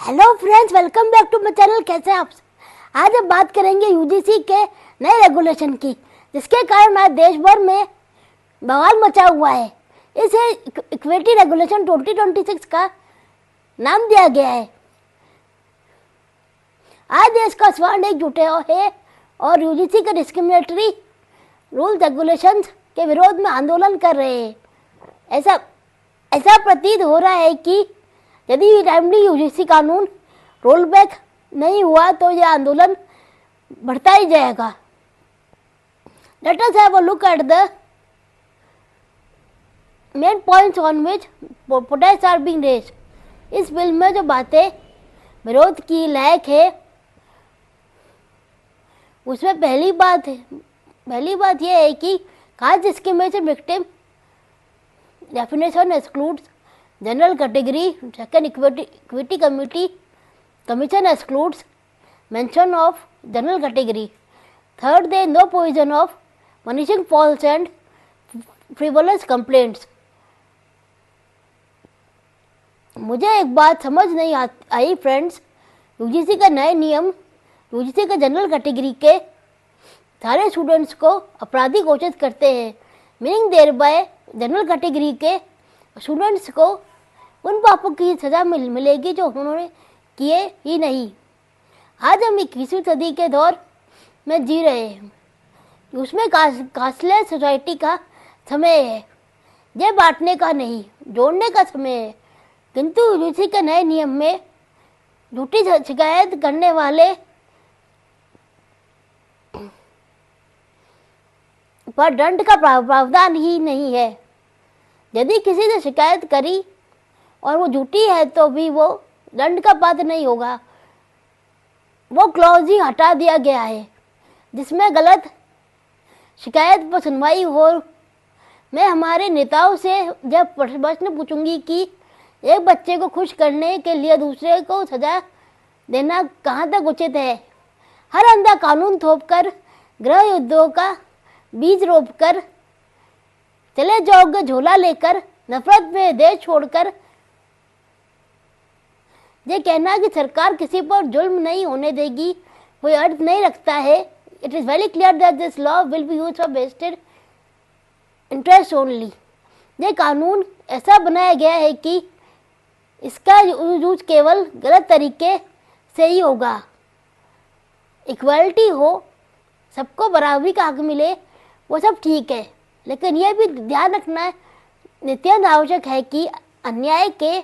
Hello friends, welcome back to my channel. कैसे हैं आप? आज हम बात करेंगे यूजीसी के नए रेगुलेशन की, जिसके कारण आज देश भर में बवाल मचा हुआ है। इसे इक्विटी रेगुलेशन 2026 का नाम दिया गया है। आज देश का स्वर्ण एकजुट है और यूजीसी के डिस्क्रिमिनेटरी रूल रेगुलेशंस के विरोध में आंदोलन कर रहे हैं। ऐसा प्रतीत हो रहा है कि यदि टाइमली यूजीसी कानून रोल बैक नहीं हुआ तो यह आंदोलन बढ़ता ही जाएगा। Let us have a look at the main points on which protest are being raised. इस बिल में जो बातें विरोध की लायक है, उसमें पहली बात यह है कि caste discrimination victim definition excludes general category. Second, equity commission excludes mention of general category. Third, there is no provision of punishing false and frivolous complaints. मुझे एक बात समझ नहीं आई फ्रेंड्स, यूजीसी का नए नियम यूजीसी के जनरल कैटेगरी के सारे स्टूडेंट्स को अपराधी घोषित करते हैं। Meaning there bye general category के स्टूडेंट्स को उन पापों की सजा मिलेगी जो उन्होंने किए ही नहीं। आज हम 21वीं सदी के दौर में जी रहे हैं, उसमें कास्टलेस सोसाइटी का समय है। ये बांटने का नहीं, जोड़ने का समय है। किंतु यूजीसी के नए नियम में झूठी शिकायत करने वाले पर दंड का प्रावधान ही नहीं है। यदि किसी ने शिकायत करी और वो झूठी है तो भी वो दंड का पात्र नहीं होगा। वो क्लॉज ही हटा दिया गया है जिसमें गलत शिकायत पर सुनवाई हो। मैं हमारे नेताओं से जब प्रश्न पूछूंगी कि एक बच्चे को खुश करने के लिए दूसरे को सजा देना कहाँ तक उचित है। हर अंधा कानून थोपकर, गृह युद्धों का बीज रोपकर, चले जाओगे झोला लेकर, नफरत में देश छोड़कर, ये कहना कि सरकार किसी पर जुल्म नहीं होने देगी कोई अर्थ नहीं रखता है। It is very clear that this law will be used for vested interest only. ये कानून ऐसा बनाया गया है कि इसका यूज केवल गलत तरीके से ही होगा। इक्वालिटी हो, सबको बराबरी का हक मिले, वो सब ठीक है, लेकिन यह भी ध्यान रखना नित्यानंद आवश्यक है कि अन्याय के,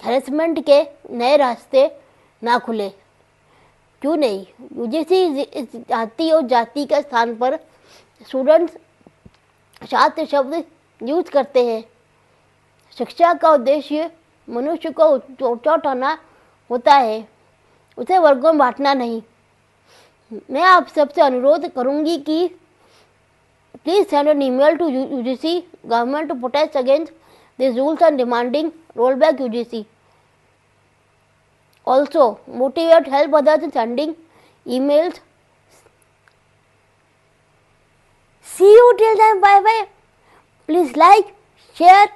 हैरेसमेंट के नए रास्ते ना खुले। क्यों नहीं? यूजीसी जाति और जाति के स्थान पर स्टूडेंट्स छात्र शब्द यूज करते हैं। शिक्षा का उद्देश्य मनुष्य को ऊंचा उठाना होता है, उसे वर्गों में बांटना नहीं। मैं आप सबसे अनुरोध करूंगी कि please send an email to UGC government to protest against these rules and demanding rollback UGC. Also, motivate, help others in sending emails. See you till then. Bye bye. Please like, share,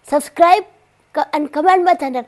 subscribe and comment my channel.